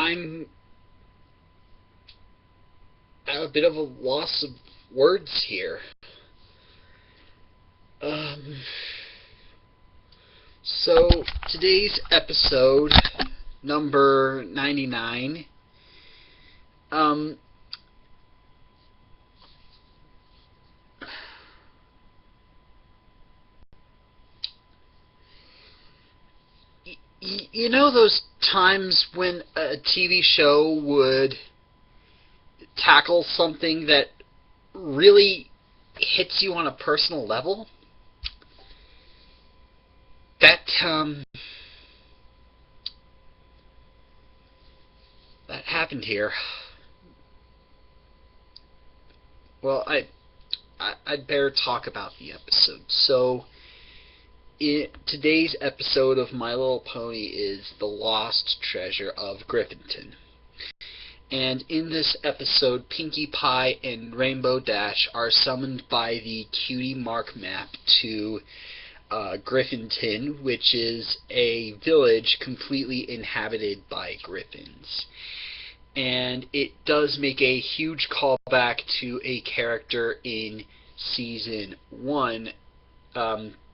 I'm at a bit of a loss of words here. Um, so today's episode, number 99, um, you know those times when a TV show would tackle something that really hits you on a personal level? That happened here. Well, I'd better talk about the episode. So, today's episode of My Little Pony is The Lost Treasure of Griffonton. And in this episode, Pinkie Pie and Rainbow Dash are summoned by the Cutie Mark map to Griffonton, which is a village completely inhabited by griffins. And it does make a huge callback to a character in Season 1,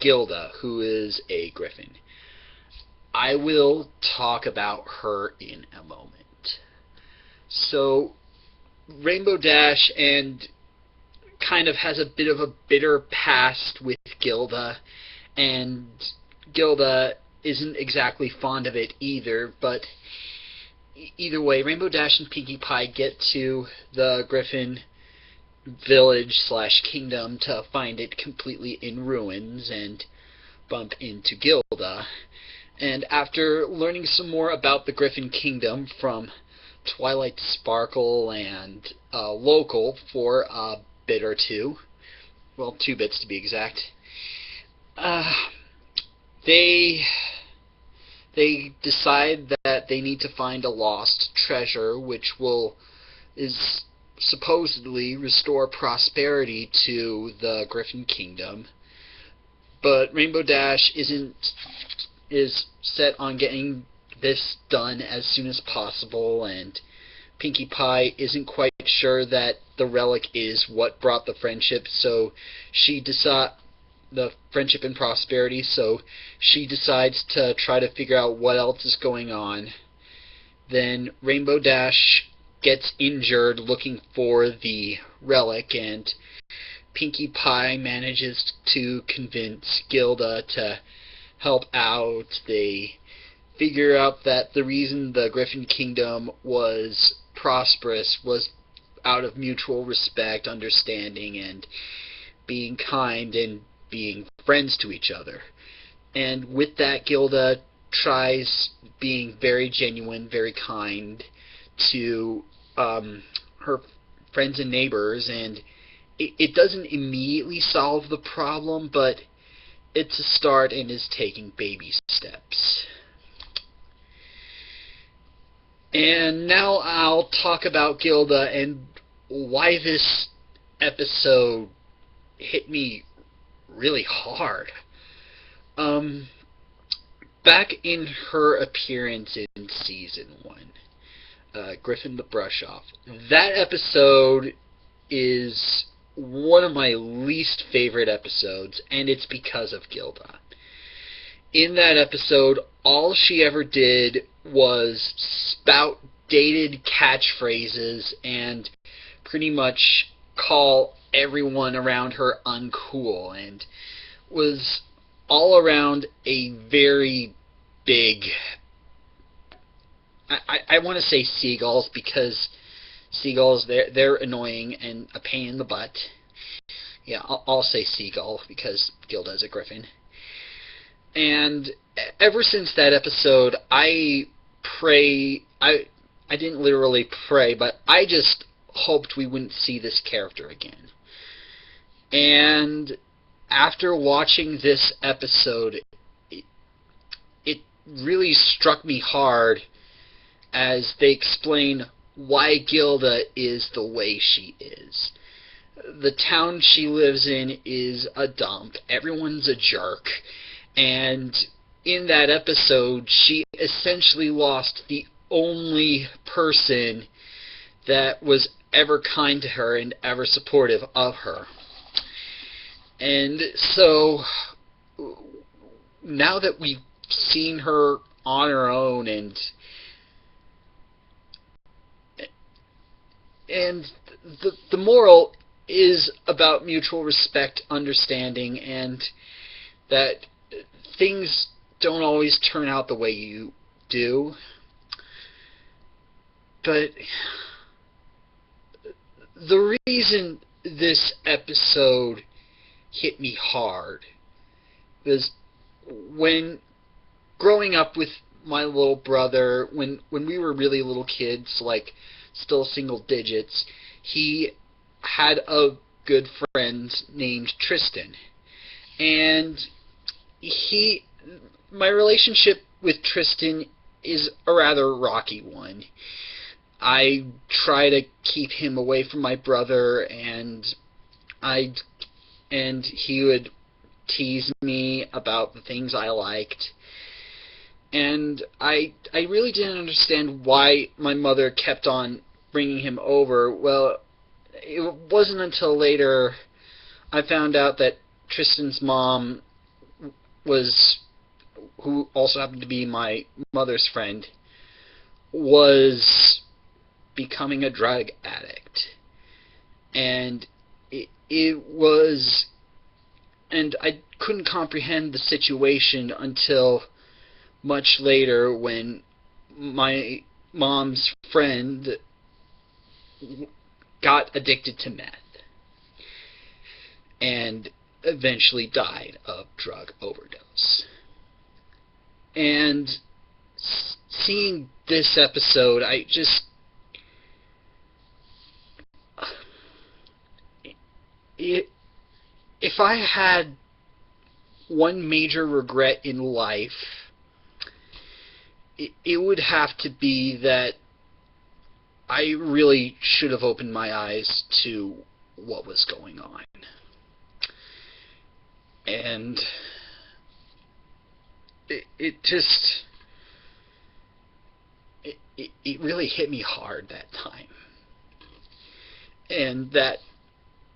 Gilda, who is a griffin. I will talk about her in a moment. So, Rainbow Dash kind of has a bit of a bitter past with Gilda, and Gilda isn't exactly fond of it either, but either way, Rainbow Dash and Pinkie Pie get to the Griffin village/kingdom to find it completely in ruins and bump into Gilda. And after learning some more about the Griffin Kingdom from Twilight Sparkle and Local for a bit or two, well, 2 bits to be exact, they decide that they need to find a lost treasure which is supposedly restore prosperity to the Griffin Kingdom. But Rainbow Dash is set on getting this done as soon as possible, and Pinkie Pie isn't quite sure that the relic is what brought the friendship, the friendship and prosperity, so she decides to try to figure out what else is going on. Then Rainbow Dash gets injured looking for the relic, and Pinkie Pie manages to convince Gilda to help out. They figure out that the reason the Griffin Kingdom was prosperous was out of mutual respect, understanding, and being kind and being friends to each other. And with that, Gilda tries being very genuine, very kind to her friends and neighbors, and it doesn't immediately solve the problem, but it's a start and is taking baby steps. And now I'll talk about Gilda and why this episode hit me really hard. Back in her appearance in Season 1, Griffin the Brush-Off, that episode is one of my least favorite episodes, and it's because of Gilda. In that episode, all she ever did was spout dated catchphrases and pretty much call everyone around her uncool, and was all around a very big... I want to say seagulls, because seagulls, they're annoying and a pain in the butt. Yeah, I'll say seagull, because Gilda's a griffin. And ever since that episode, I didn't literally pray, but I just hoped we wouldn't see this character again. And after watching this episode, it really struck me hard as they explain why Gilda is the way she is. The town she lives in is a dump. Everyone's a jerk. And in that episode, she essentially lost the only person that was ever kind to her and ever supportive of her. And so now that we've seen her on her own, and the moral is about mutual respect, understanding, and that things don't always turn out the way you do. But the reason this episode hit me hard was when growing up with my little brother, when we were really little kids, like still single digits, he had a good friend named Tristan. And my relationship with Tristan is a rather rocky one. I try to keep him away from my brother, and he would tease me about the things I liked. And I really didn't understand why my mother kept on bringing him over. Well, it wasn't until later I found out that Tristan's mom who also happened to be my mother's friend, was becoming a drug addict. And and I couldn't comprehend the situation until much later, when my mom's friend got addicted to meth and eventually died of drug overdose. And seeing this episode, if I had one major regret in life, it would have to be that I really should have opened my eyes to what was going on. And it really hit me hard that time. And that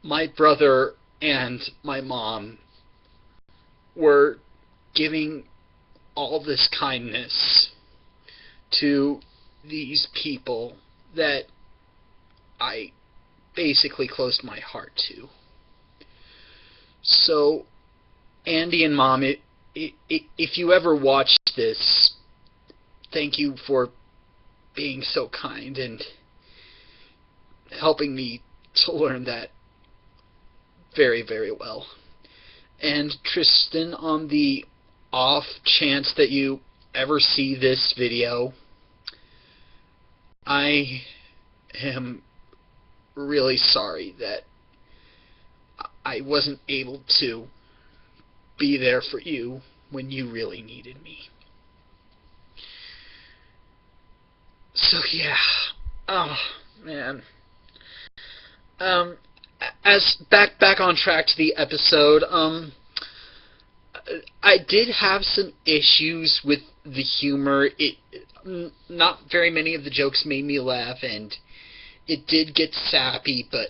my brother and my mom were giving all this kindness to these people that I basically closed my heart to. So, Andy and Mom, if you ever watch this, thank you for being so kind and helping me to learn that very, very well. And Tristan, on the off chance that you ever see this video, I am really sorry that I wasn't able to be there for you when you really needed me. So yeah, oh man. As back on track to the episode, I did have some issues with the humor. Not very many of the jokes made me laugh, and it did get sappy, but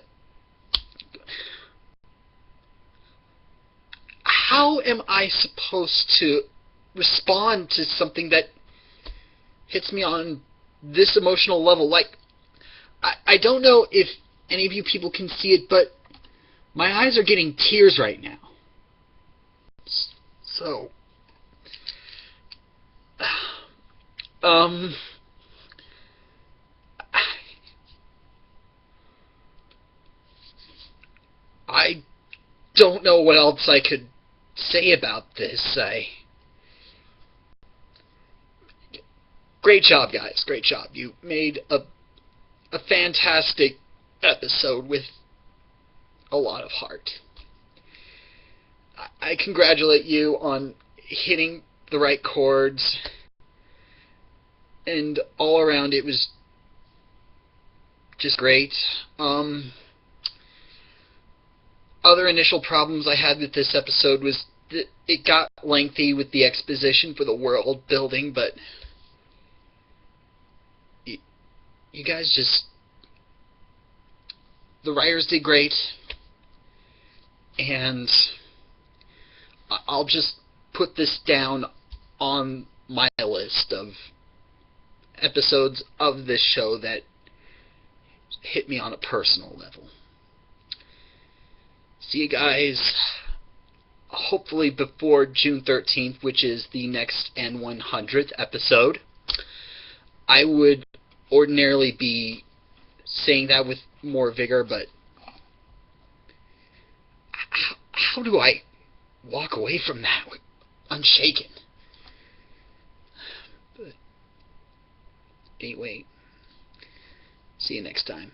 how am I supposed to respond to something that hits me on this emotional level? Like, I don't know if any of you people can see it, but my eyes are getting tears right now. So, I don't know what else I could say about this. Great job, guys. Great job. You made a fantastic episode with a lot of heart. I congratulate you on hitting the right chords, and all around it was just great. Other initial problems I had with this episode was that it got lengthy with the exposition for the world building, but you guys just... The writers did great, and I'll just put this down on my list of episodes of this show that hit me on a personal level. See you guys hopefully before June 13th, which is the next N100th episode. I would ordinarily be saying that with more vigor, but how do I walk away from that unshaken? But anyway, see you next time.